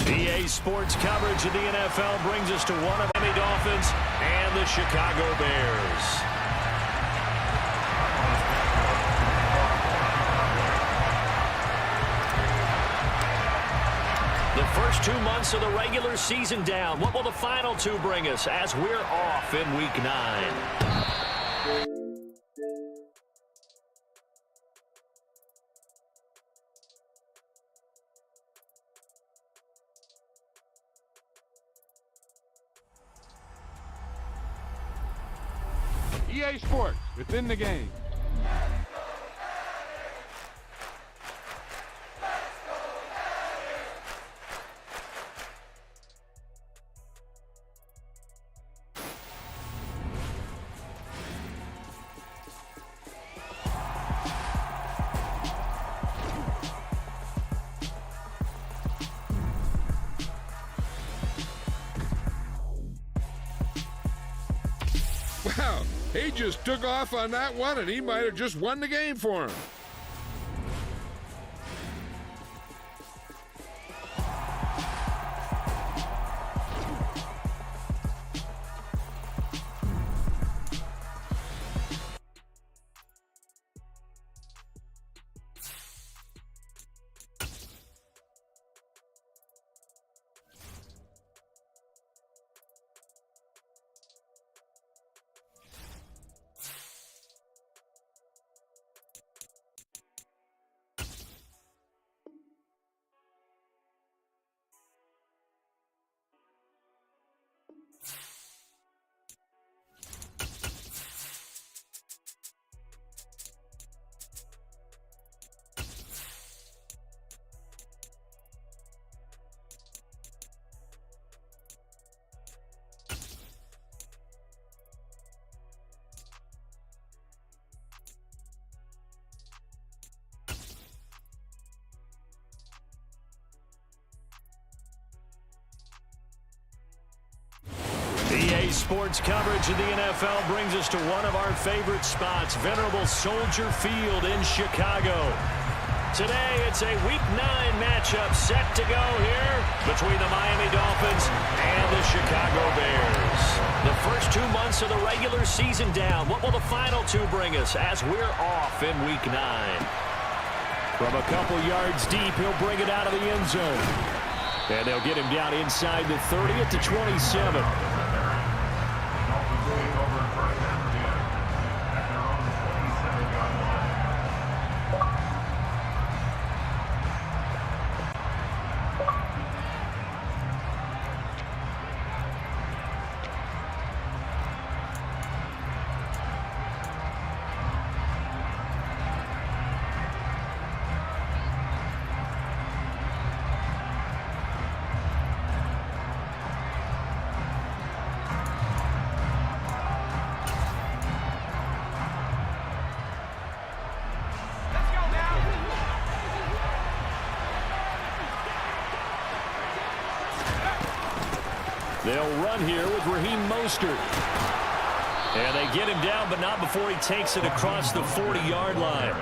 EA Sports coverage of the NFL brings us to one of the Miami Dolphins and the Chicago Bears. The first 2 months of the regular season down. What will the final two bring us as we're off in Week 9? EA Sports, within the game. Wow, he just took off on that one, and he might have just won the game for him. EA Sports coverage of the NFL brings us to one of our favorite spots, venerable Soldier Field in Chicago. Today, it's a Week 9 matchup set to go here between the Miami Dolphins and the Chicago Bears. The first 2 months of the regular season down. What will the final 2 bring us as we're off in Week 9? From a couple yards deep, he'll bring it out of the end zone. And they'll get him down inside the 30 at the 27. They'll run here with Raheem Mostert. And they get him down, but not before he takes it across the 40-yard line.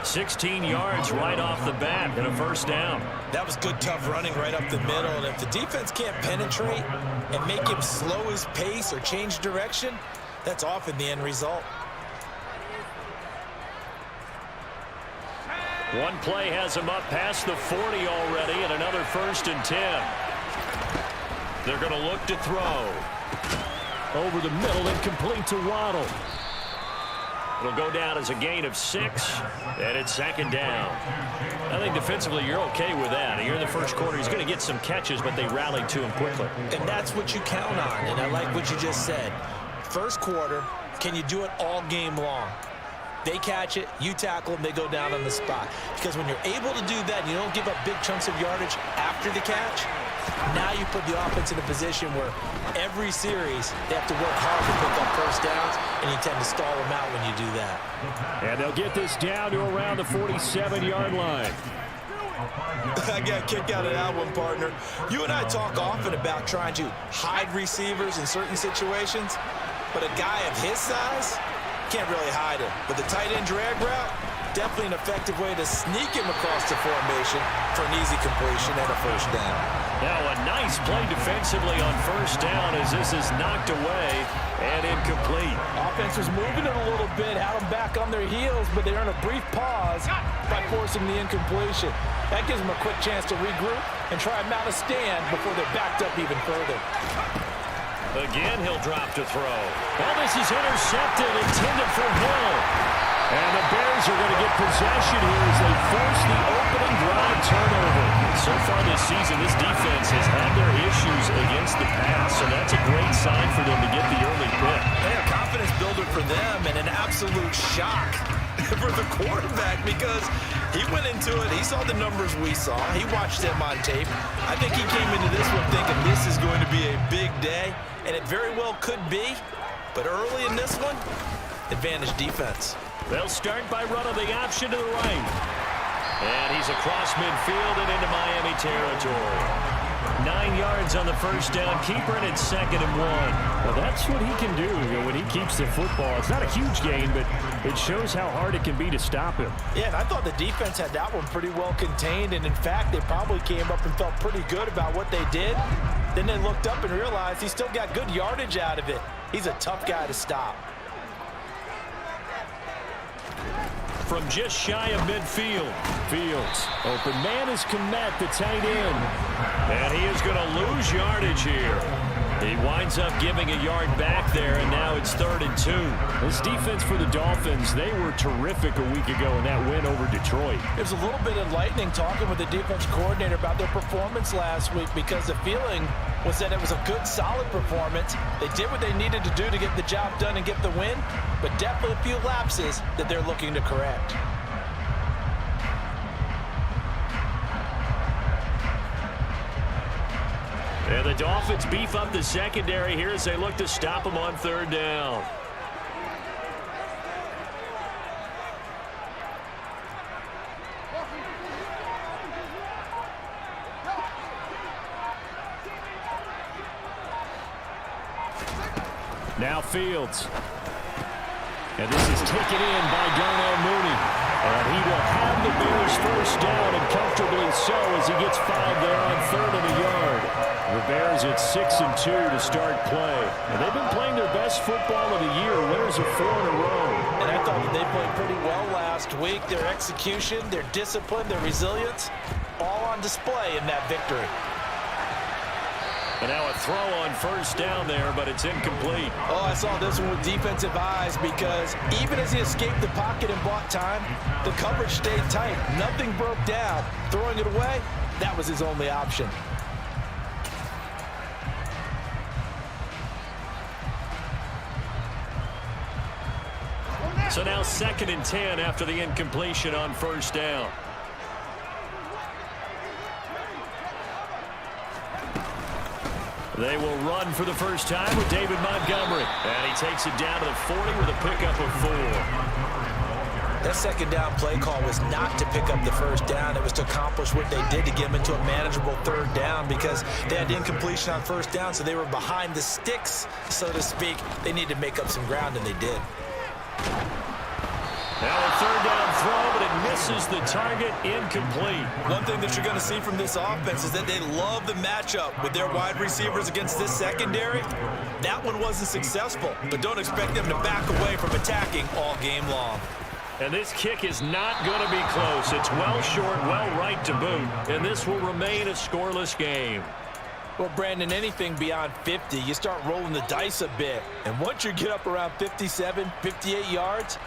16 yards right off the bat and a first down. That was good, tough running right up the middle. And if the defense can't penetrate and make him slow his pace or change direction, that's often the end result. One play has him up past the 40 already, and another 1st and 10. They're going to look to throw. Over the middle and complete to Waddle. It'll go down as a gain of 6, and it's 2nd down. I think defensively you're okay with that. Here in the first quarter, he's going to get some catches, but they rallied to him quickly. And that's what you count on, and I like what you just said. First quarter, can you do it all game long? They catch it, you tackle them, they go down on the spot. Because when you're able to do that and you don't give up big chunks of yardage after the catch, now you put the offense in a position where every series they have to work hard to pick up first downs, and you tend to stall them out when you do that. And they'll get this down to around the 47-yard line. I got a kick out of that one, partner. You and I talk often about trying to hide receivers in certain situations, but a guy of his size can't really hide him. But the tight end drag route, definitely an effective way to sneak him across the formation for an easy completion and a first down. Now a nice play defensively on first down as this is knocked away and incomplete. Offense was moving it a little bit, had them back on their heels, but they earned a brief pause by forcing the incompletion. That gives them a quick chance to regroup and try and mount a stand before they're backed up even further. Again, he'll drop to throw. Well, this is intercepted, intended for Hill. And the Bears are going to get possession here as they force the opening drive turnover. So far this season, this defense has had their issues against the pass, so that's a great sign for them to get the early pick. A confidence builder for them and an absolute shock for the quarterback because he went into it, he saw the numbers we saw, he watched them on tape. I think he came into this one thinking this is going to be a big day, and it very well could be, but early in this one, advantage defense. They'll start by running the option to the right. And he's across midfield and into Miami territory. 9 yards on the first down keeper, and it's 2nd and 1. Well, that's what he can do when he keeps the football. It's not a huge gain, but it shows how hard it can be to stop him. Yeah, and I thought the defense had that one pretty well contained, and in fact, they probably came up and felt pretty good about what they did. Then they looked up and realized he still got good yardage out of it. He's a tough guy to stop. From just shy of midfield. Fields. Open man is Komet, the tight end. And he is going to lose yardage here. He winds up giving a yard back there, and now it's 3rd and 2. This defense for the Dolphins, they were terrific a week ago in that win over Detroit. It was a little bit enlightening talking with the defense coordinator about their performance last week because the feeling was that it was a good, solid performance. They did what they needed to do to get the job done and get the win, but definitely a few lapses that they're looking to correct. And the Dolphins beef up the secondary here as they look to stop him on 3rd down. Now Fields. And this is taken in by Darnell Mooney. And he will have the Bears first down, and comfortably so as he gets 5 there on 3rd and a yard. The Bears at 6-2 to start play. And they've been playing their best football of the year, winners of 4 in a row. And I thought that they played pretty well last week. Their execution, their discipline, their resilience, all on display in that victory. And now a throw on 1st down there, but it's incomplete. Oh, I saw this one with defensive eyes because even as he escaped the pocket and bought time, the coverage stayed tight. Nothing broke down. Throwing it away, that was his only option. So now 2nd and 10 after the incompletion on 1st down. They will run for the first time with David Montgomery. And he takes it down to the 40 with a pickup of 4. That 2nd down play call was not to pick up the 1st down. It was to accomplish what they did to get them into a manageable 3rd down because they had incompletion on 1st down, so they were behind the sticks, so to speak. They needed to make up some ground, and they did. Now a 3rd down throw, but it misses the target, incomplete. One thing that you're going to see from this offense is that they love the matchup with their wide receivers against this secondary. That one wasn't successful, but don't expect them to back away from attacking all game long. And this kick is not going to be close. It's well short, well right to boot, and this will remain a scoreless game. Well, Brandon, anything beyond 50, you start rolling the dice a bit. And once you get up around 57, 58 yards,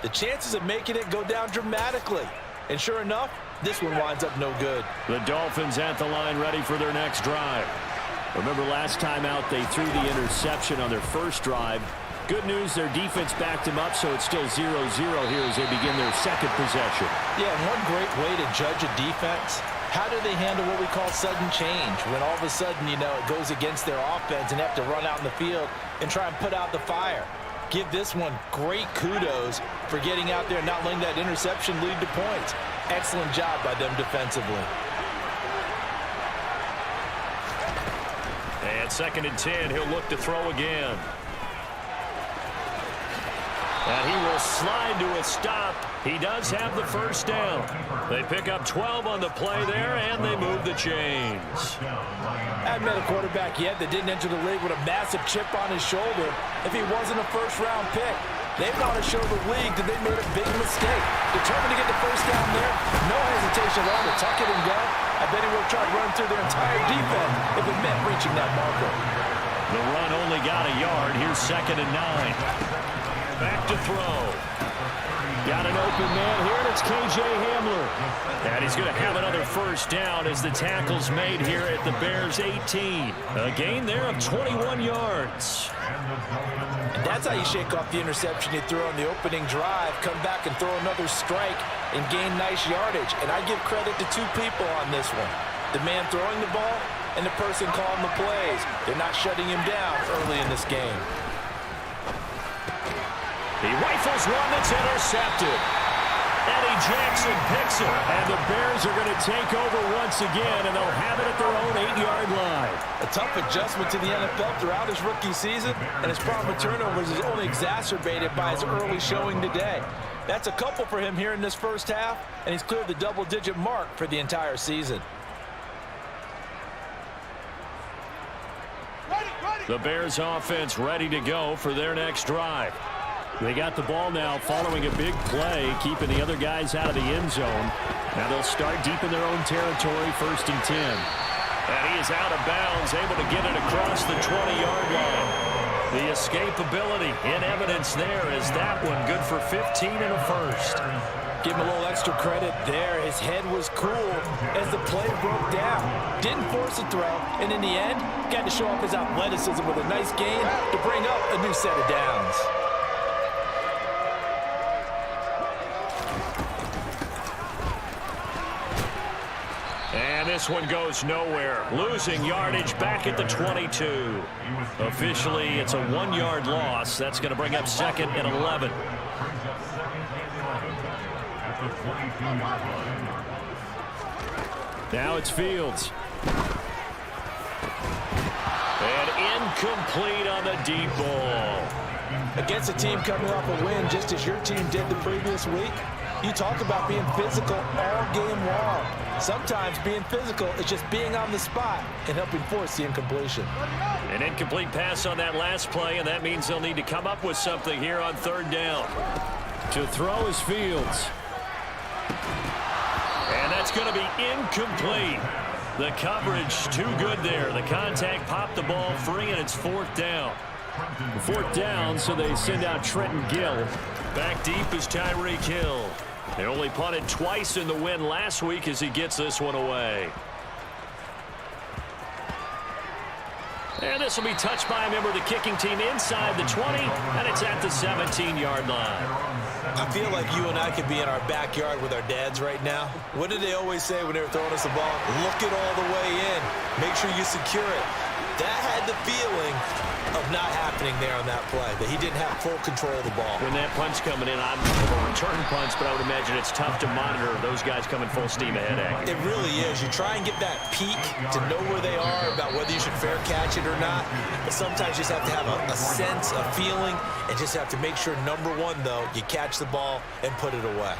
the chances of making it go down dramatically. And sure enough, this one winds up no good. The Dolphins at the line ready for their next drive. Remember last time out they threw the interception on their first drive. Good news, their defense backed him up, so it's still 0-0 here as they begin their 2nd possession. Yeah, and one great way to judge a defense, how do they handle what we call sudden change? When all of a sudden, you know, it goes against their offense and they have to run out in the field and try and put out the fire. Give this one great kudos for getting out there and not letting that interception lead to points. Excellent job by them defensively. And 2nd and 10, he'll look to throw again. And he will slide to a stop. He does have the 1st down. They pick up 12 on the play there, and they move the chains. I haven't met a quarterback yet that didn't enter the league with a massive chip on his shoulder if he wasn't a 1st-round pick. They want to show the league that they made a big mistake. Determined to get the 1st down there, no hesitation at all to tuck it and go. I bet he will try to run through their entire defense if it meant reaching that marker. The run only got a yard. Here's 2nd and 9. Back to throw. Got an open man here, and it's K.J. Hamler. And he's going to have another 1st down as the tackle's made here at the Bears' 18. A gain there of 21 yards. And that's how you shake off the interception you threw on the opening drive, come back and throw another strike and gain nice yardage. And I give credit to 2 people on this one. The man throwing the ball and the person calling the plays. They're not shutting him down early in this game. He rifles one that's intercepted. Eddie Jackson picks it. And the Bears are going to take over once again, and they'll have it at their own 8-yard line. A tough adjustment to the NFL throughout his rookie season, and his problem with turnovers is only exacerbated by his early showing today. That's a couple for him here in this 1st half, and he's cleared the double-digit mark for the entire season. The Bears offense ready to go for their next drive. They got the ball now following a big play, keeping the other guys out of the end zone. Now they'll start deep in their own territory, 1st and 10. And he is out of bounds, able to get it across the 20-yard line. The escapability in evidence there is that one good for 15 and a 1st. Give him a little extra credit there. His head was cool as the play broke down. Didn't force a throw, and in the end, got to show off his athleticism with a nice gain to bring up a new set of downs. And this one goes nowhere. Losing yardage back at the 22. Officially, it's a 1-yard loss. That's going to bring up 2nd and 11. Now it's Fields. And incomplete on the deep ball. Against a team coming off a win just as your team did the previous week, You talk about being physical all game long. Sometimes being physical is just being on the spot and helping force the incompletion. An incomplete pass on that last play, and that means they'll need to come up with something here on third down. To throw is Fields. And that's going to be incomplete. The coverage too good there. The contact popped the ball free, and it's fourth down. Fourth down, so they send out Trenton Gill. Back deep is Tyreek Hill. They only punted twice in the win last week as he gets this one away. And this will be touched by a member of the kicking team inside the 20, and it's at the 17-yard line. I feel like you and I could be in our backyard with our dads right now. What did they always say when they were throwing us the ball? Look it all the way in. Make sure you secure it. That had the feeling of not happening there on that play, that he didn't have full control of the ball. When that punch coming in, I'm a return punch, but I would imagine it's tough to monitor those guys coming full steam ahead at you. It really is. You try and get that peek to know where they are, about whether you should fair catch it or not. But sometimes you just have to have a sense, a feeling, and just have to make sure, number one, though, you catch the ball and put it away.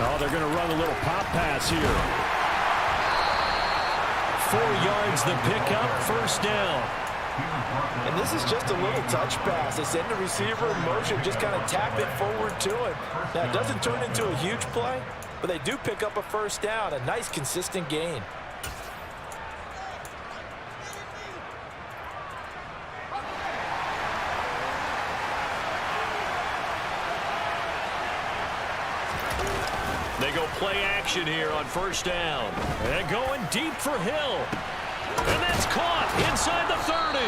Oh, they're going to run a little pop pass here. 4 yards the pickup, first down. And this is just a little touch pass. They send the receiver in motion, just kind of tap it forward to him. Now, it doesn't turn into a huge play, but they do pick up a first down, a nice, consistent gain. They go play action here on first down. And going deep for Hill. And that's caught inside the 30.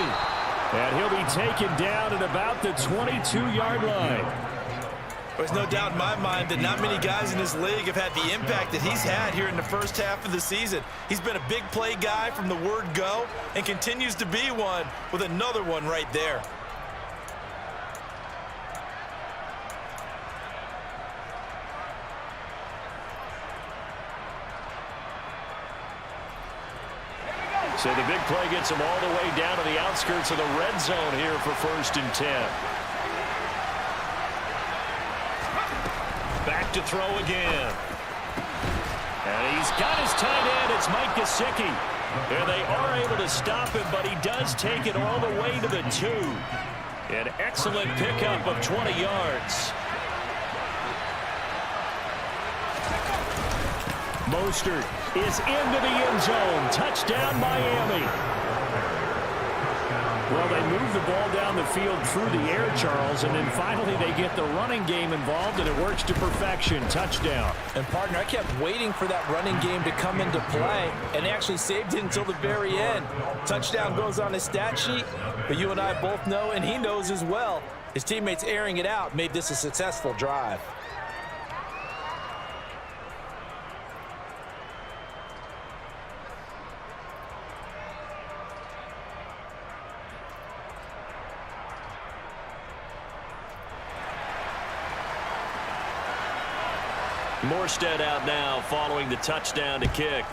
And he'll be taken down at about the 22-yard line. There's no doubt in my mind that not many guys in this league have had the impact that he's had here in the first half of the season. He's been a big play guy from the word go and continues to be one with another one right there. So the big play gets him all the way down to the outskirts of the red zone here for 1st and 10. Back to throw again. And he's got his tight end. It's Mike Gesicki. And they are able to stop him, but he does take it all the way to the 2. An excellent pickup of 20 yards. Mostert is into the end zone. Touchdown, Miami. Well, they move the ball down the field through the air, Charles, and then finally they get the running game involved, and it works to perfection. Touchdown. And, partner, I kept waiting for that running game to come into play, and they actually saved it until the very end. Touchdown goes on his stat sheet, but you and I both know, and he knows as well, his teammates airing it out made this a successful drive. Morstead out now following the touchdown to kick.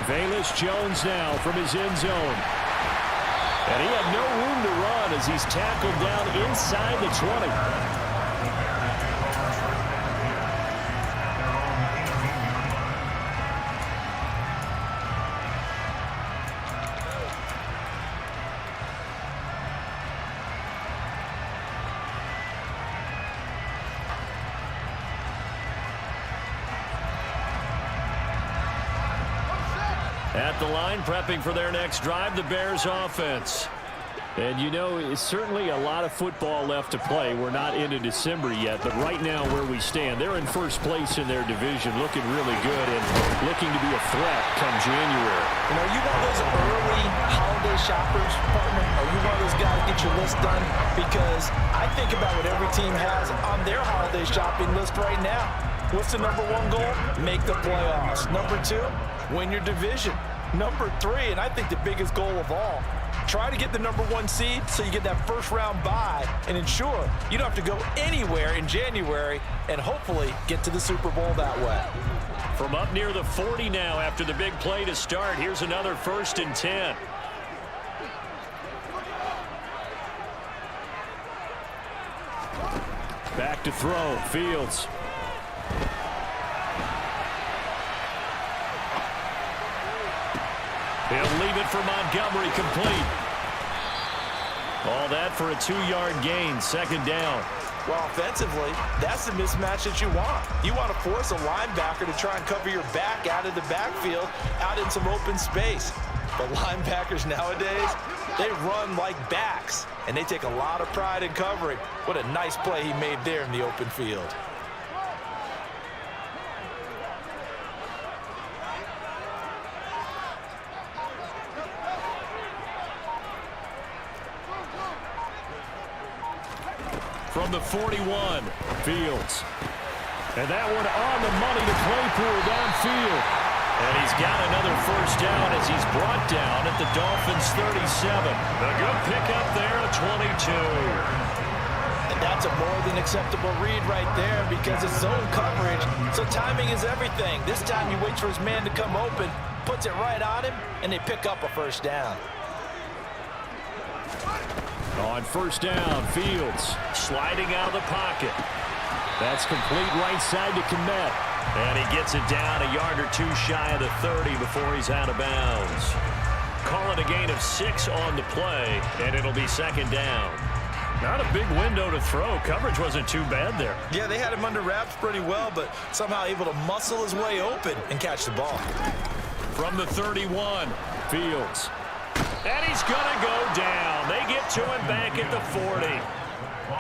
Velus Jones now from his end zone. And he had no room to run as he's tackled down inside the 20. At the line, prepping for their next drive, the Bears offense. And, you know, it's certainly a lot of football left to play. We're not into December yet, but right now where we stand, they're in first place in their division, looking really good and looking to be a threat come January. You know, are you one of those early holiday shoppers, partner? Are you one of those guys get your list done? Because I think about what every team has on their holiday shopping list right now. What's the number one goal? Make the playoffs. Number 2, win your division. Number 3, and I think the biggest goal of all, try to get the number 1 seed so you get that first round bye and ensure you don't have to go anywhere in January and hopefully get to the Super Bowl that way. From up near the 40 now after the big play to start, here's another 1st and 10. Back to throw, Fields. He'll leave it for Montgomery, complete. All that for a 2-yard gain, 2nd down. Well, offensively, that's the mismatch that you want. You want to force a linebacker to try and cover your back out of the backfield, out in some open space. But linebackers nowadays, they run like backs, and they take a lot of pride in covering. What a nice play he made there in the open field. From the 41, Fields. And that one on the money to Claypool downfield. And he's got another 1st down as he's brought down at the Dolphins' 37. A good pickup there at 22. And that's a more than acceptable read right there because it's zone coverage, so timing is everything. This time he waits for his man to come open, puts it right on him, and they pick up a 1st down. On 1st down, Fields sliding out of the pocket. That's complete right side to Kmet. And he gets it down a yard or 2 shy of the 30 before he's out of bounds. Call it a gain of 6 on the play, and it'll be 2nd down. Not a big window to throw. Coverage wasn't too bad there. Yeah, they had him under wraps pretty well, but somehow able to muscle his way open and catch the ball. From the 31, Fields. And he's going to go down. They get to him back at the 40.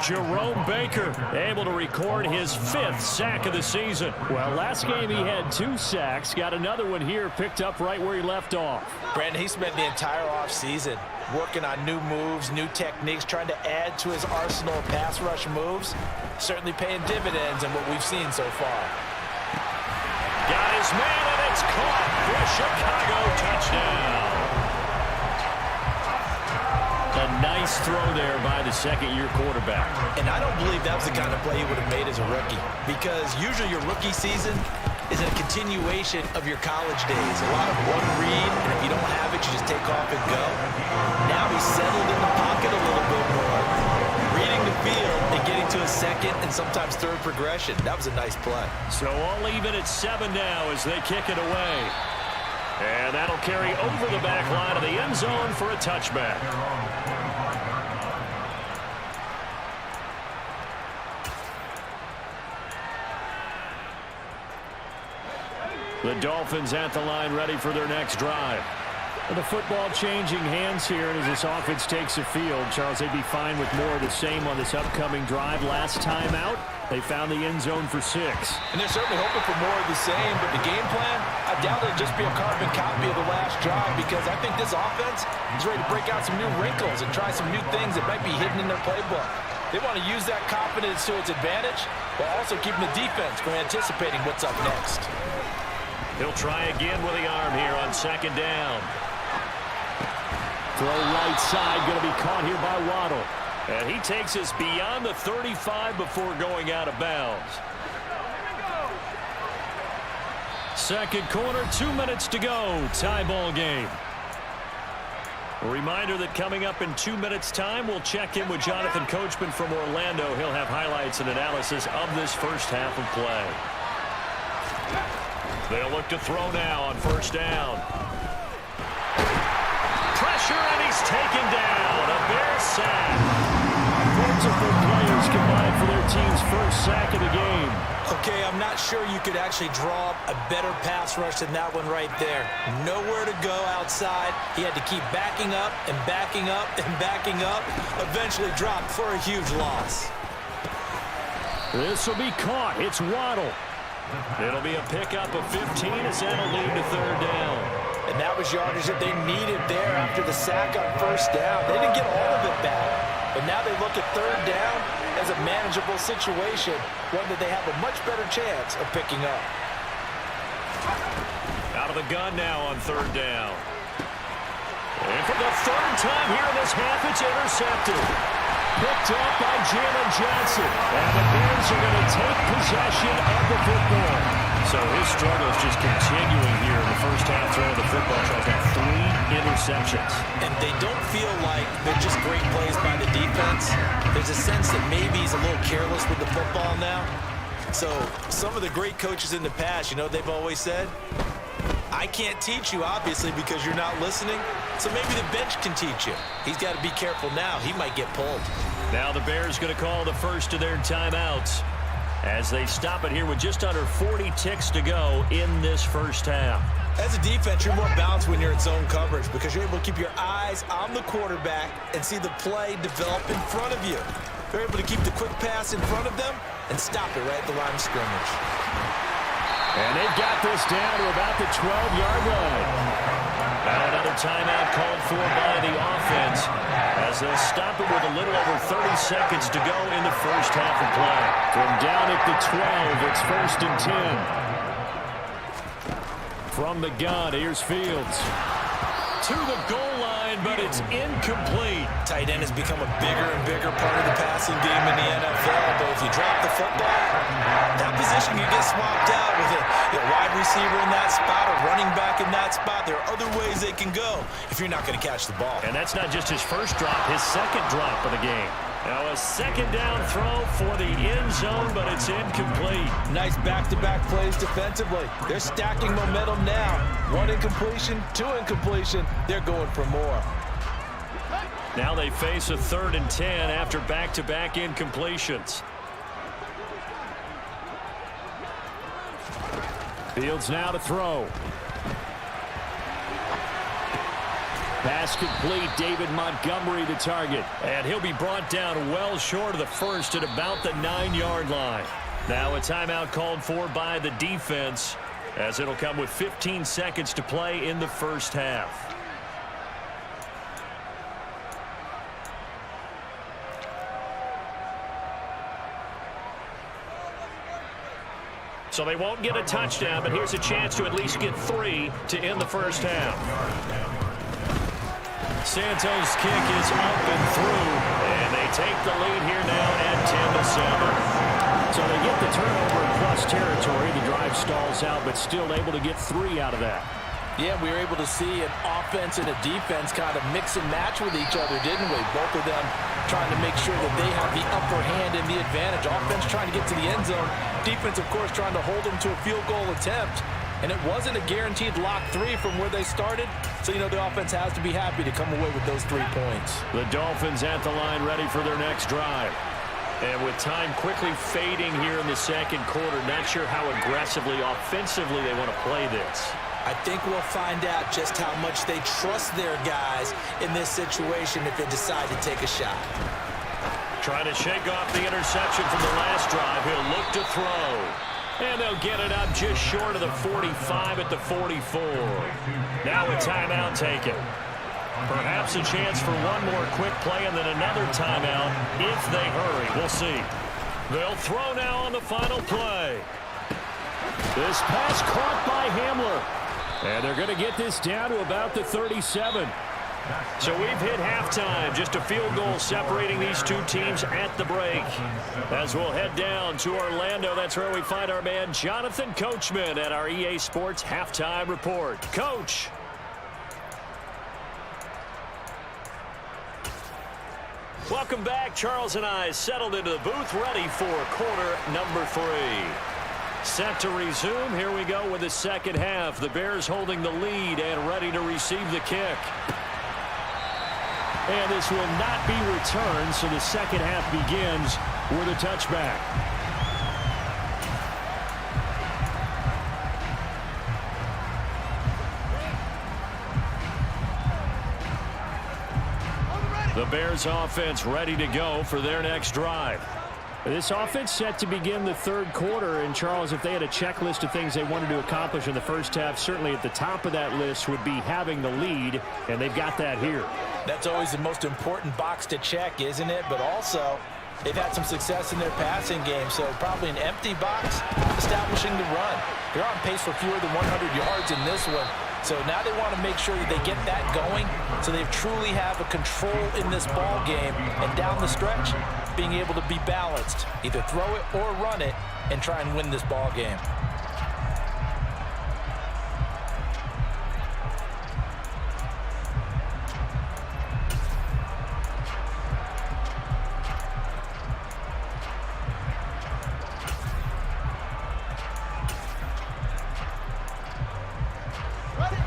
Jerome Baker able to record his 5th sack of the season. Well, last game he had 2 sacks. Got another one here picked up right where he left off. Brandon, he spent the entire offseason working on new moves, new techniques, trying to add to his arsenal of pass rush moves. Certainly paying dividends in what we've seen so far. Got his man, and it's caught for a Chicago touchdown. A nice throw there by the 2nd-year quarterback. And I don't believe that was the kind of play he would have made as a rookie, because usually your rookie season is a continuation of your college days. A lot of one read, and if you don't have it, you just take off and go. Now he's settled in the pocket a little bit more, reading the field and getting to a 2nd and sometimes 3rd progression. That was a nice play. So all even at 7 now as they kick it away. And that'll carry over the back line of the end zone for a touchback. The Dolphins at the line ready for their next drive. The football changing hands here, and as this offense takes the field, Charles, they'd be fine with more of the same on this upcoming drive. Last time out, they found the end zone for 6. And they're certainly hoping for more of the same, but the game plan, I doubt it'll just be a carbon copy of the last drive, because I think this offense is ready to break out some new wrinkles and try some new things that might be hidden in their playbook. They want to use that confidence to its advantage, while also keeping the defense from anticipating what's up next. He'll try again with the arm here on 2nd down. Throw right side, going to be caught here by Waddle. And he takes us beyond the 35 before going out of bounds. 2nd quarter, 2 minutes to go. Tie ball game. A reminder that coming up in 2 minutes' time, we'll check in with Jonathan Coachman from Orlando. He'll have highlights and analysis of this first half of play. They'll look to throw now on 1st down. Pressure, and he's taken down. A Bear sack. Multiple players combined for their team's 1st sack of the game. Okay, I'm not sure you could actually draw up a better pass rush than that one right there. Nowhere to go outside. He had to keep backing up and backing up and backing up. Eventually dropped for a huge loss. This will be caught. It's Waddle. It'll be a pickup of 15 as that'll lead to 3rd down. And that was yardage that they needed there after the sack on 1st down. They didn't get all of it back, but now they look at 3rd down, and as a manageable situation, one that they have a much better chance of picking up. Out of the gun now on third down. And for the third time here in this half, it's intercepted. Picked up by Jalen Johnson. And the Bears are going to take possession of the football. So his struggle is just continuing here in the first half throwing the football. Charles got 3 interceptions. And they don't feel like they're just great plays by the defense. There's a sense that maybe he's a little careless with the football now. So some of the great coaches in the past, you know what they've always said? I can't teach you, obviously, because you're not listening. So maybe the bench can teach you. He's got to be careful now. He might get pulled. Now the Bears going to call the first of their timeouts as they stop it here with just under 40 ticks to go in this first half. As a defense, you're more balanced when you're in zone coverage because you're able to keep your eyes on the quarterback and see the play develop in front of you. You're able to keep the quick pass in front of them and stop it right at the line of scrimmage. And they've got this down to about the 12-yard line. And another timeout called for by the offense as they'll stop it with a little over 30 seconds to go in the first half of play. From down at the 12, it's 1st and 10. From the gun, here's Fields. To the goal line, but it's incomplete. Tight end has become a bigger and bigger part of the passing game in the NFL, but if you drop the football, that position can get swapped out with a wide receiver in that spot, a running back in that spot. There are other ways they can go if you're not going to catch the ball. And that's not just his first drop, his second drop of the game. Now a second down throw for the end zone, but it's incomplete. Nice back-to-back plays defensively. They're stacking momentum now. 1 incompletion, 2 incompletion. They're going for more. Now they face a 3rd and 10 after back-to-back incompletions. Fields now to throw. Pass complete, David Montgomery the target. And he'll be brought down well short of the first at about the 9-yard line. Now a timeout called for by the defense as it'll come with 15 seconds to play in the first half. So they won't get a touchdown, but here's a chance to at least get 3 to end the first half. Santos' kick is up and through, and they take the lead here now at 10-7. So they get the turnover in plus territory. The drive stalls out, but still able to get 3 out of that. Yeah, we were able to see an offense and a defense kind of mix and match with each other, didn't we? Both of them trying to make sure that they have the upper hand and the advantage. Offense trying to get to the end zone. Defense, of course, trying to hold them to a field goal attempt. And it wasn't a guaranteed lock 3 from where they started. So, the offense has to be happy to come away with those 3 points. The Dolphins at the line ready for their next drive. And with time quickly fading here in the second quarter, not sure how aggressively, offensively they want to play this. I think we'll find out just how much they trust their guys in this situation if they decide to take a shot. Trying to shake off the interception from the last drive. He'll look to throw. And they'll get it up just short of the 45 at the 44. Now a timeout taken. Perhaps a chance for one more quick play and then another timeout if they hurry. We'll see. They'll throw now on the final play. This pass caught by Hamler. And they're going to get this down to about the 37. So we've hit halftime. Just a field goal separating these two teams at the break. As we'll head down to Orlando, that's where we find our man Jonathan Coachman at our EA Sports Halftime Report. Coach. Welcome back. Charles and I settled into the booth, ready for quarter number 3. Set to resume. Here we go with the second half. The Bears holding the lead and ready to receive the kick. And this will not be returned, so the second half begins with a touchback. The Bears offense ready to go for their next drive. This offense set to begin the third quarter, and Charles, if they had a checklist of things they wanted to accomplish in the first half, certainly at the top of that list would be having the lead, and they've got that here. That's always the most important box to check, isn't it? But also, they've had some success in their passing game, so probably an empty box establishing the run. They're on pace for fewer than 100 yards in this one. So now they want to make sure that they get that going so they truly have a control in this ball game. And down the stretch, being able to be balanced, either throw it or run it, and try and win this ball game.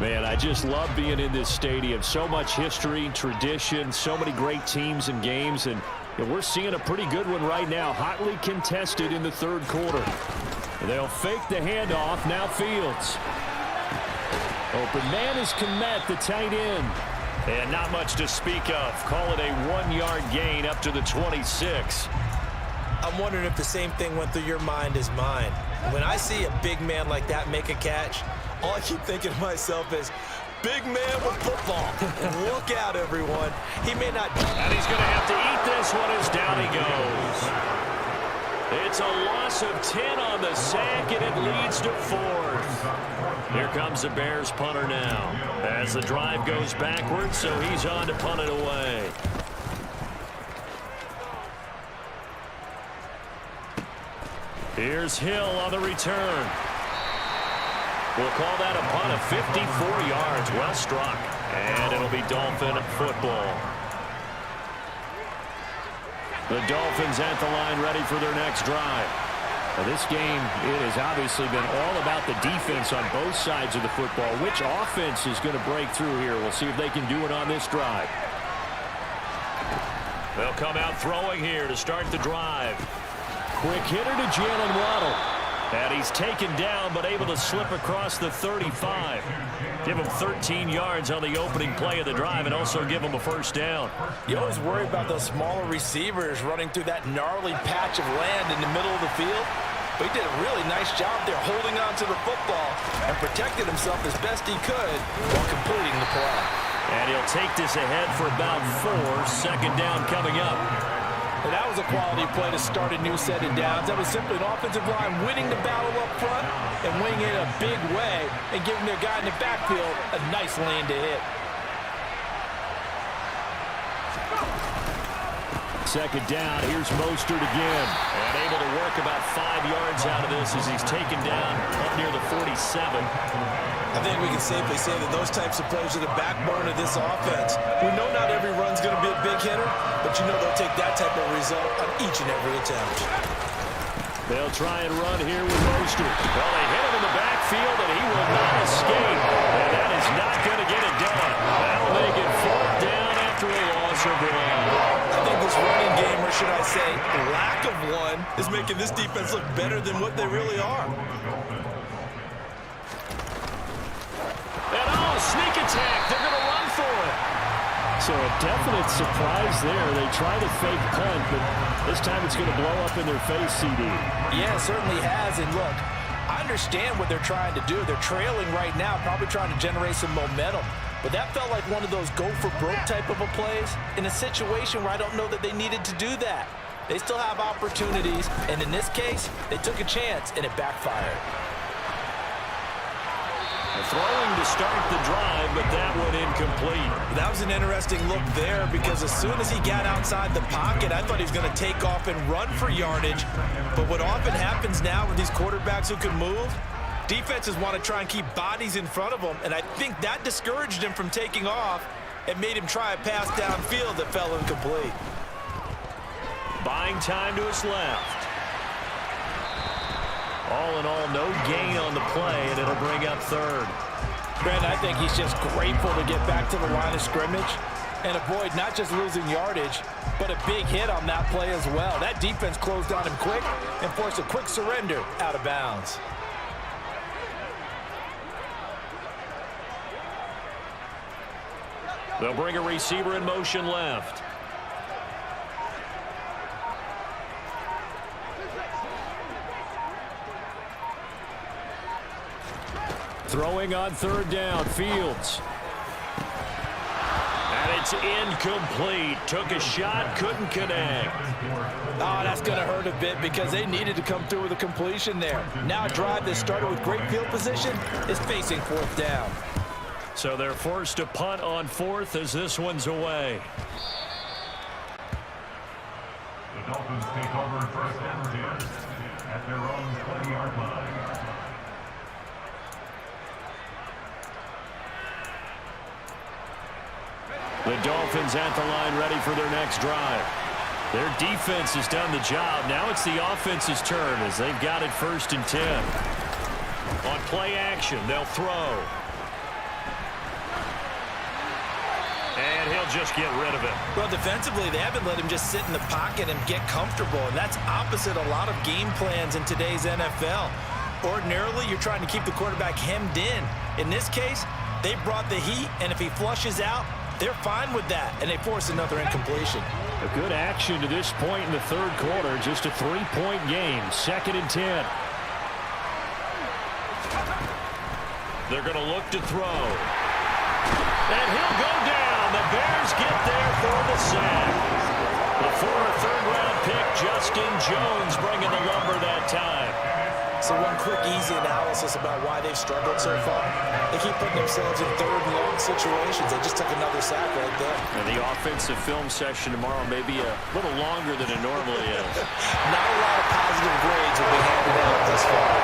Man, I just love being in this stadium. So much history, tradition, so many great teams and games, and we're seeing a pretty good one right now, hotly contested in the third quarter. They'll fake the handoff. Now Fields. Open man is Kmet, the tight end. And not much to speak of. Call it a 1-yard gain up to the 26. I'm wondering if the same thing went through your mind as mine. When I see a big man like that make a catch, all I keep thinking to myself is, big man with football. Look out, everyone. He may not... And he's going to have to eat this one as down he goes. It's a loss of 10 on the sack, and it leads to 4th. Here comes the Bears punter now. As the drive goes backwards, so he's on to punt it away. Here's Hill on the return. We'll call that a punt of 54 yards. Well struck. And it'll be Dolphin football. The Dolphins at the line ready for their next drive. Now this game, it has obviously been all about the defense on both sides of the football. Which offense is going to break through here? We'll see if they can do it on this drive. They'll come out throwing here to start the drive. Quick hitter to Jalen Waddle. And he's taken down, but able to slip across the 35. Give him 13 yards on the opening play of the drive and also give him a first down. You always worry about those smaller receivers running through that gnarly patch of land in the middle of the field. But he did a really nice job there holding on to the football and protected himself as best he could while completing the play. And he'll take this ahead for about 4. Second down coming up. And that was a quality play to start a new set of downs. That was simply an offensive line winning the battle up front and winning it in a big way and giving their guy in the backfield a nice lane to hit. Second down, here's Mostert again. And able to work about 5 yards out of this as he's taken down up near the 47. I think we can safely say that those types of plays are the backbone of this offense. We know not every run's going to be a big hitter, but you know they'll take that type of result on each and every attempt. They'll try and run here with Mostert. Well, they hit him in the backfield, and he will not escape. And that is not going to get it done. That'll make it 4th down after a loss of 1. I think this running game, or should I say lack of one, is making this defense look better than what they really are. Sneak attack. They're going to run for it. So a definite surprise there. They try to fake punt, but this time it's going to blow up in their face, CD. Yeah, it certainly has. And look, I understand what they're trying to do. They're trailing right now, probably trying to generate some momentum. But that felt like one of those go-for-broke type of a plays in a situation where I don't know that they needed to do that. They still have opportunities, and in this case, they took a chance, and it backfired. Throwing to start the drive, but that one incomplete. That was an interesting look there because as soon as he got outside the pocket, I thought he was going to take off and run for yardage. But what often happens now with these quarterbacks who can move, defenses want to try and keep bodies in front of them, and I think that discouraged him from taking off and made him try a pass downfield that fell incomplete. Buying time to his left. All in all, no gain on the play, and it'll bring up 3rd. Brandon, I think he's just grateful to get back to the line of scrimmage and avoid not just losing yardage, but a big hit on that play as well. That defense closed on him quick and forced a quick surrender out of bounds. They'll bring a receiver in motion left. Throwing on 3rd down, Fields. And it's is incomplete. Took a shot, couldn't connect. Oh, that's going to hurt a bit because they needed to come through with a completion there. Now a drive that started with great field position is facing fourth down. So they're forced to punt on fourth as this one's away. The Dolphins take over first and 10 at their own 20-yard line. The Dolphins at the line ready for their next drive. Their defense has done the job. Now it's the offense's turn as they've got it first and 10. On play action, they'll throw. And he'll just get rid of it. Well, defensively, they haven't let him just sit in the pocket and get comfortable, and that's opposite a lot of game plans in today's NFL. Ordinarily, you're trying to keep the quarterback hemmed in. In this case, they brought the heat, and if he flushes out, they're fine with that, and they force another incompletion. A good action to this point in the third quarter. Just a 3-point game. Second and 10. They're going to look to throw. And he'll go down. The Bears get there for the sack. The former third-round pick, Justin Jones, bringing the lumber that time. So one quick, easy analysis about why they've struggled so far. They keep putting themselves in third and long situations. They just took another sack right there. And the offensive film session tomorrow may be a little longer than it normally is. Not a lot of positive grades will be handed out this far.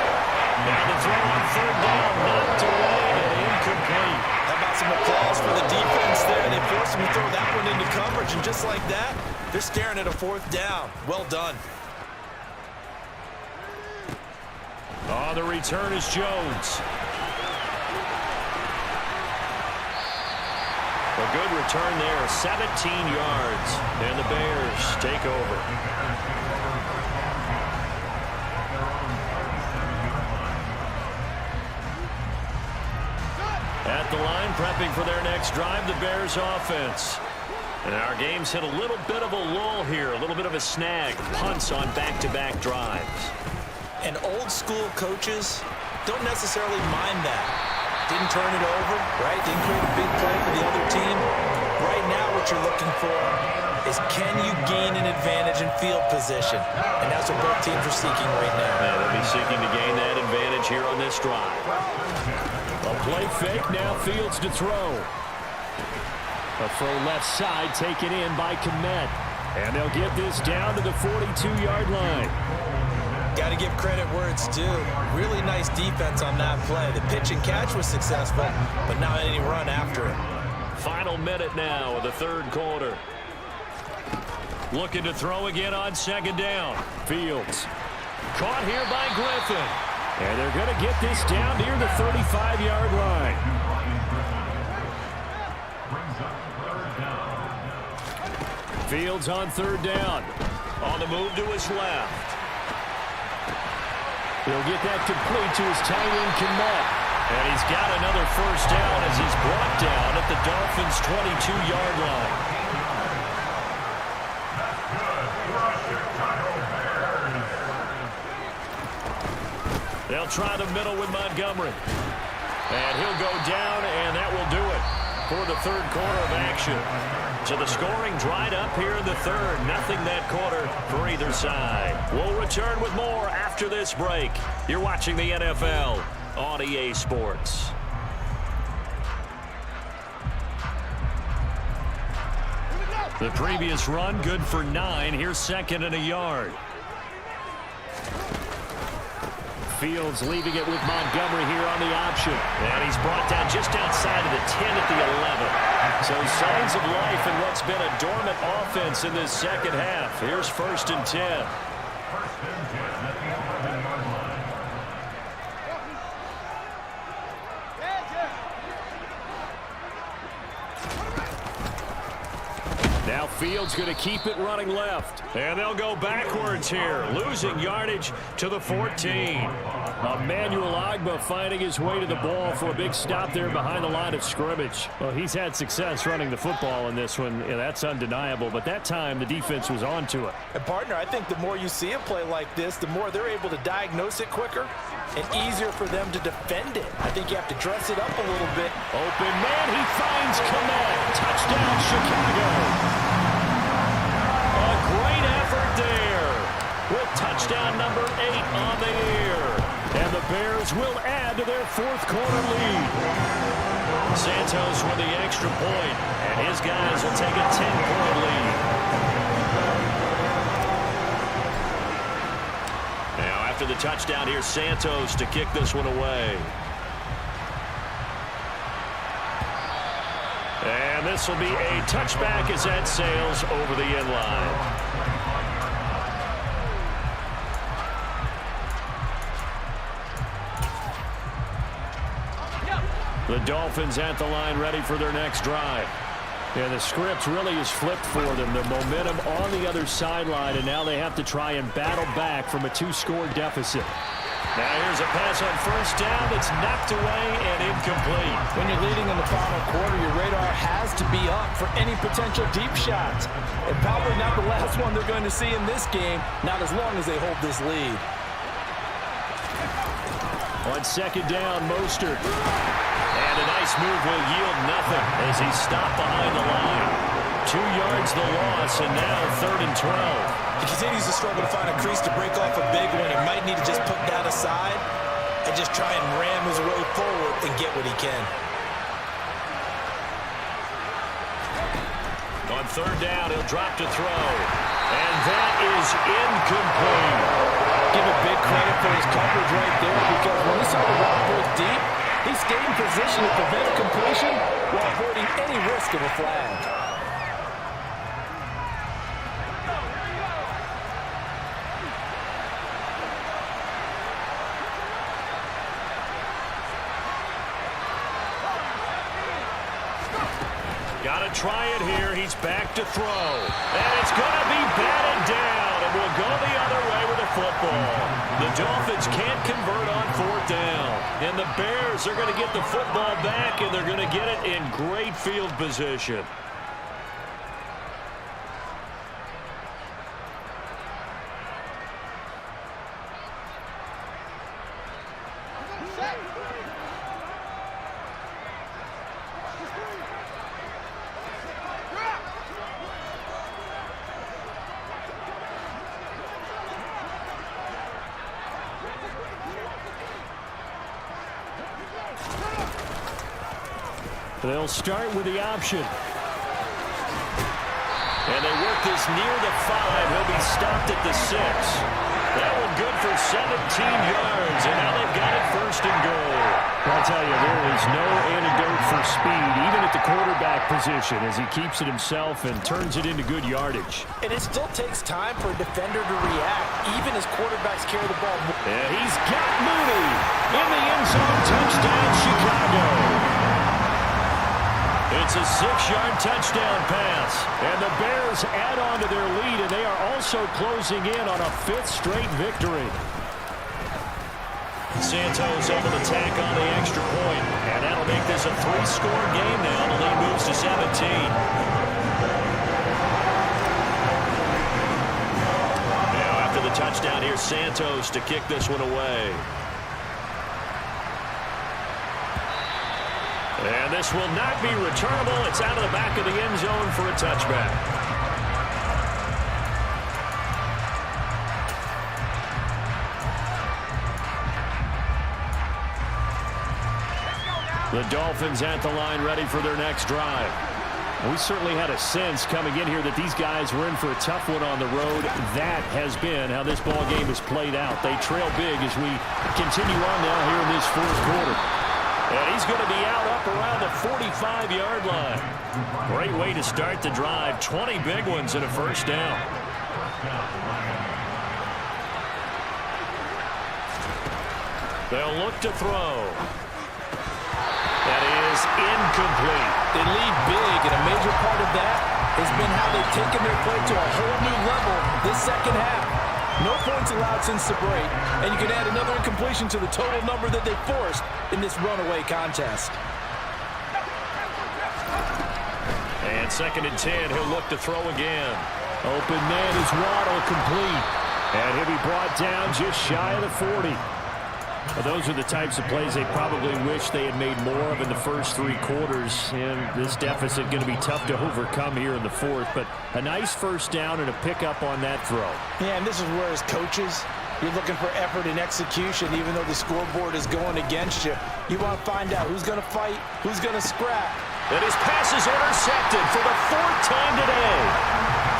And the throw on third down, knocked away and incomplete. How about some applause for the defense there? They forced him to throw that one into coverage, and just like that, they're staring at a fourth down. Well done. On the return is Jones. A good return there, 17 yards, and the Bears take over. At the line, prepping for their next drive, the Bears offense. And our game's hit a little bit of a lull here, a little bit of a snag. Punts on back-to-back drives. And old-school coaches don't necessarily mind that. Didn't turn it over, right? Didn't create a big play for the other team. Right now what you're looking for is can you gain an advantage in field position? And that's what both teams are seeking right now. Yeah, they'll be seeking to gain that advantage here on this drive. A play fake, now Fields to throw. A throw left side taken in by Kmet. And they'll get this down to the 42-yard line. Got to give credit where it's due. Really nice defense on that play. The pitch and catch was successful, but not any run after it. Final minute now of the third quarter. Looking to throw again on second down. Fields. Caught here by Griffin. And they're going to get this down near the 35-yard line. Fields on third down. On the move to his left. He'll get that complete to his tight end, Kmet. And he's got another first down as he's brought down at the Dolphins' 22-yard line. They'll try the middle with Montgomery. And he'll go down, and that will do it for the third quarter of action. So the scoring dried up here in the third. Nothing that quarter for either side. We'll return with more after this break. You're watching the NFL on EA Sports. The previous run good for 9. Here's second and a yard. Fields leaving it with Montgomery here on the option. And he's brought down just outside of the 10 at the 11. So signs of life in what's been a dormant offense in this second half. Here's first and 10. Now Fields going to keep it running left. And they'll go backwards here, losing yardage to the 14. Emmanuel Ogbah finding his way to the ball for a big stop there behind the line of scrimmage. Well, he's had success running the football in this one. Yeah, that's undeniable. But that time, the defense was on to it. And, partner, I think the more you see a play like this, the more they're able to diagnose it quicker and easier for them to defend it. I think you have to dress it up a little bit. Open man, he finds Kmet. Touchdown, Chicago. Bears will add to their fourth quarter lead. Santos with the extra point, and his guys will take a 10-point lead. Now after the touchdown, here's Santos to kick this one away. And this will be a touchback as that sails over the end line. The Dolphins at the line ready for their next drive. And the script really is flipped for them. The momentum on the other sideline, and now they have to try and battle back from a 2-score deficit. Now here's a pass on first down that's knocked away and incomplete. When you're leading in the final quarter, your radar has to be up for any potential deep shots. And probably not the last one they're going to see in this game, not as long as they hold this lead. On second down, Mostert. And a nice move will yield nothing as he's stopped behind the line. 2 yards the loss, and now 3rd and 12. He continues to struggle to find a crease to break off a big one. He might need to just put that aside and just try and ram his way forward and get what he can. On 3rd down, he'll drop to throw. And that is incomplete. Give a big credit for his coverage right there, because when he saw the route break deep, he stayed in position to prevent a completion while avoiding any risk of a flag. Got to try it here. He's back to throw. And it's going to be batted down, and we'll go the other way with the football. The Dolphins can't convert on 4th down. And the Bears are going to get the football back, and they're going to get it in great field position. They'll start with the option. And they work this near the 5. He'll be stopped at the 6. That one good for 17 yards, and now they've got it 1st and goal. I'll tell you, there is no antidote for speed, even at the quarterback position, as he keeps it himself and turns it into good yardage. And it still takes time for a defender to react, even as quarterbacks carry the ball. And he's got Mooney in the end zone. Touchdown, Chicago. It's a 6-yard touchdown pass. And the Bears add on to their lead, and they are also closing in on a 5th straight victory. Santos able to tack on the extra point, and that'll make this a 3-score game now. The lead moves to 17. Now after the touchdown, here's Santos to kick this one away. And this will not be returnable. It's out of the back of the end zone for a touchback. The Dolphins at the line ready for their next drive. We certainly had a sense coming in here that these guys were in for a tough one on the road. That has been how this ball game has played out. They trail big as we continue on now here in this 4th quarter. And he's going to be out up around the 45-yard line. Great way to start the drive. 20 big ones and a 1st down. They'll look to throw. That is incomplete. They lead big, and a major part of that has been how they've taken their play to a whole new level this second half. No points allowed since the break, and you can add another incompletion to the total number that they forced in this runaway contest. And 2nd and 10, he'll look to throw again. Open man is Waddle, complete. And he'll be brought down just shy of the 40. Well, those are the types of plays they probably wish they had made more of in the first 3 quarters. And this deficit going to be tough to overcome here in the 4th. But a nice 1st down and a pickup on that throw. Yeah, and this is where as coaches, You're looking for effort and execution, even though the scoreboard is going against you. You want to find out who's going to fight, who's going to scrap. And his pass is intercepted for the 4th time today.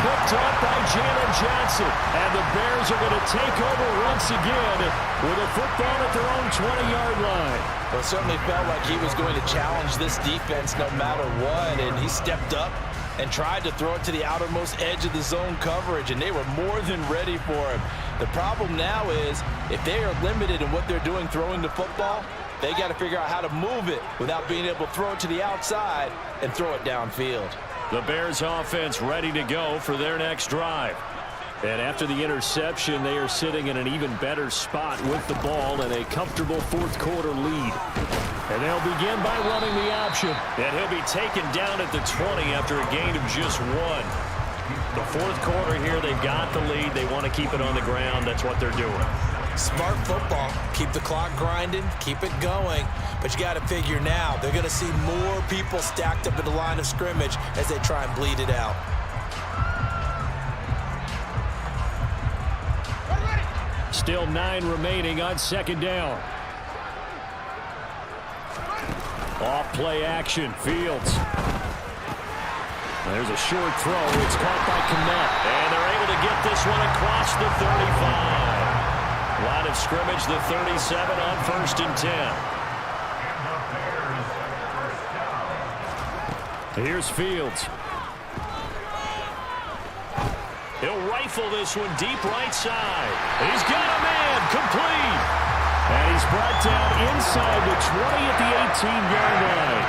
Picked up by Jalen Johnson. And the Bears are going to take over once again with a football at their own 20-yard line. Well, it certainly felt like he was going to challenge this defense no matter what, and he stepped up and tried to throw it to the outermost edge of the zone coverage, and they were more than ready for him. The problem now is if they are limited in what they're doing throwing the football, they got to figure out how to move it without being able to throw it to the outside and throw it downfield. The Bears offense ready to go for their next drive. And after the interception, they are sitting in an even better spot with the ball and a comfortable 4th quarter lead. And they'll begin by running the option. And he'll be taken down at the 20 after a gain of just 1. The 4th quarter here, they've got the lead. They want to keep it on the ground. That's what they're doing. Smart football. Keep the clock grinding. Keep it going. But you got to figure now, they're going to see more people stacked up at the line of scrimmage as they try and bleed it out. Still 9 remaining on 2nd down. Off play action. Fields. There's a short throw. It's caught by Kmet. And they're able to get this one across the 35. Line of scrimmage, the 37 on 1st and 10. Here's Fields. He'll rifle this one deep right side. He's got a man, complete. And he's brought down inside the 20 at the 18-yard line.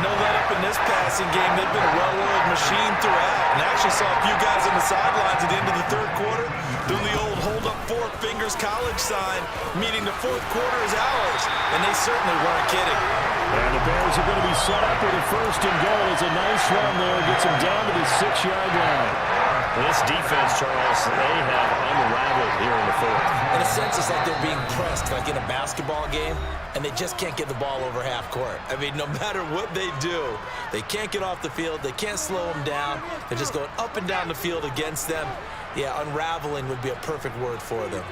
No let up in this passing game. They've been a well-oiled machine throughout. And I actually saw a few guys on the sidelines at the end of the 3rd quarter doing the old hold up 4 fingers college sign, meaning the 4th quarter is ours. And they certainly weren't kidding. And the Bears are going to be set up with a 1st and goal. It's a nice run there. Gets them down to the 6-yard line. This defense, Charles, they have unraveled here in the 4th. In a sense, it's like they're being pressed, like in a basketball game, and they just can't get the ball over half court. I mean, no matter what they do, they can't get off the field. They can't slow them down. They're just going up and down the field against them. Yeah, unraveling would be a perfect word for them.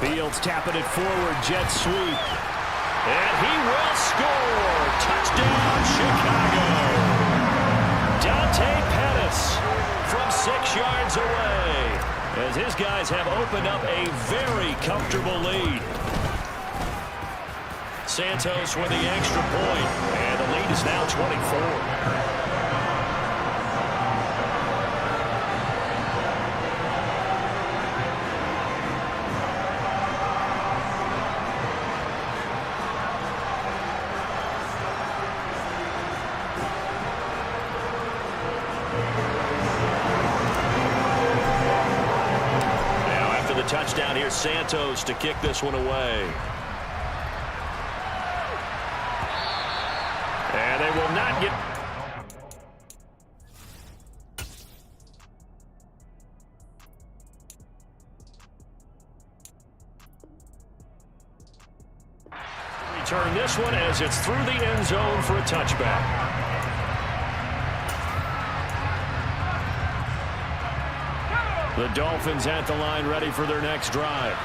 Fields tapping it forward, jet sweep. And he will score. Touchdown, Chicago. Dante Pettis from 6 yards away as his guys have opened up a very comfortable lead. Santos with the extra point, and the lead is now 24. Touchdown here, Santos to kick this one away. And they will not get... Return this one as it's through the end zone for a touchback. The Dolphins at the line ready for their next drive.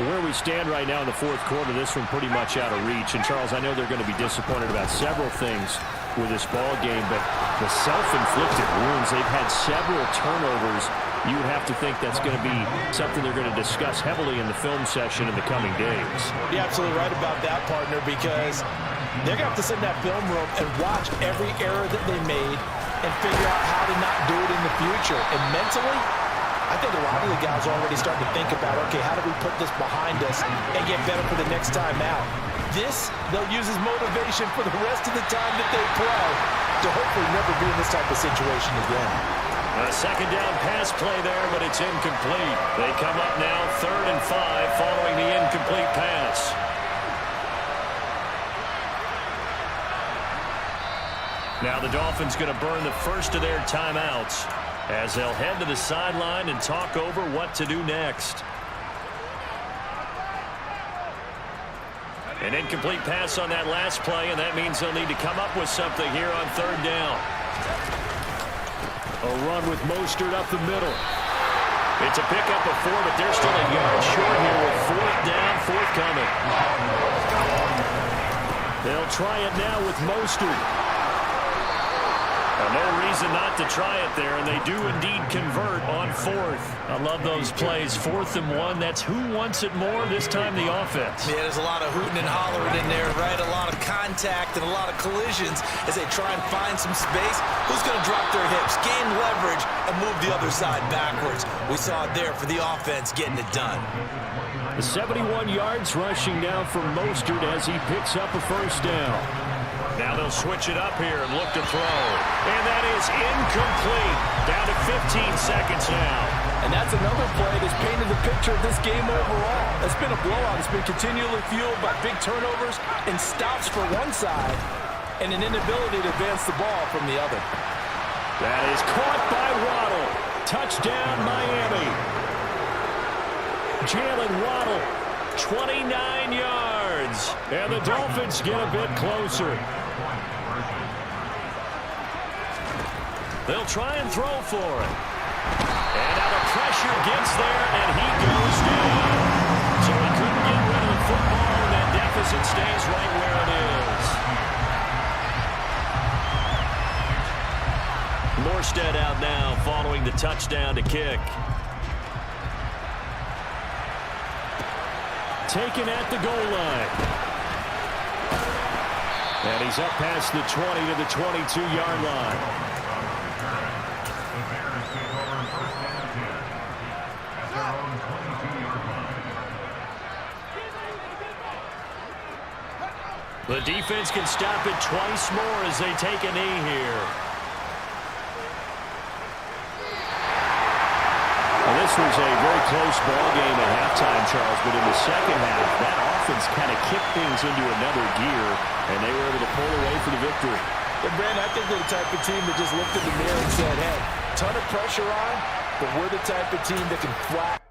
Where we stand right now in the 4th quarter, this one pretty much out of reach. And, Charles, I know they're going to be disappointed about several things with this ball game, but the self-inflicted wounds, they've had several turnovers. You would have to think that's going to be something they're going to discuss heavily in the film session in the coming days. You're absolutely right about that, partner, because they're going to have to sit in that film room and watch every error that they made and figure out how to not do it in the future. And mentally, I think a lot of the guys are already starting to think about, okay, how do we put this behind us and get better for the next time out? This, they'll use as motivation for the rest of the time that they play to hopefully never be in this type of situation again. A 2nd down pass play there, but it's incomplete. They come up now 3rd and 5 following the incomplete pass. Now the Dolphins going to burn the first of their timeouts as they'll head to the sideline and talk over what to do next. An incomplete pass on that last play, and that means they'll need to come up with something here on 3rd down. A run with Mostert up the middle. It's a pickup of 4, but they're still a yard short here with 4th down, 4th coming. They'll try it now with Mostert. No reason not to try it there, and they do indeed convert on 4th. I love those plays. 4th and 1, that's who wants it more, this time the offense. Yeah, there's a lot of hooting and hollering in there, right? A lot of contact and a lot of collisions as they try and find some space. Who's going to drop their hips, gain leverage, and move the other side backwards? We saw it there for the offense getting it done. The 71 yards rushing now from Mostert as he picks up a 1st down. Now they'll switch it up here and look to throw. And that is incomplete. Down to 15 seconds now. And that's another play that's painted the picture of this game overall. It's been a blowout. It's been continually fueled by big turnovers and stops for one side and an inability to advance the ball from the other. That is caught by Waddle. Touchdown, Miami. Jalen Waddle, 29 yards. And the Dolphins get a bit closer. They'll try and throw for it. And now the pressure gets there, and he goes down. So he couldn't get rid of the football, and that deficit stays right where it is. Morstead out now following the touchdown to kick. Taken at the goal line. And he's up past the 20 to the 22-yard line. The defense can stop it twice more as they take a knee here. Well, this was a very close ball game at halftime, Charles, but in the second half, that offense kind of kicked things into another gear, and they were able to pull away for the victory. And Brandon, I think they're the type of team that just looked in the mirror and said, hey, ton of pressure on, but we're the type of team that can flat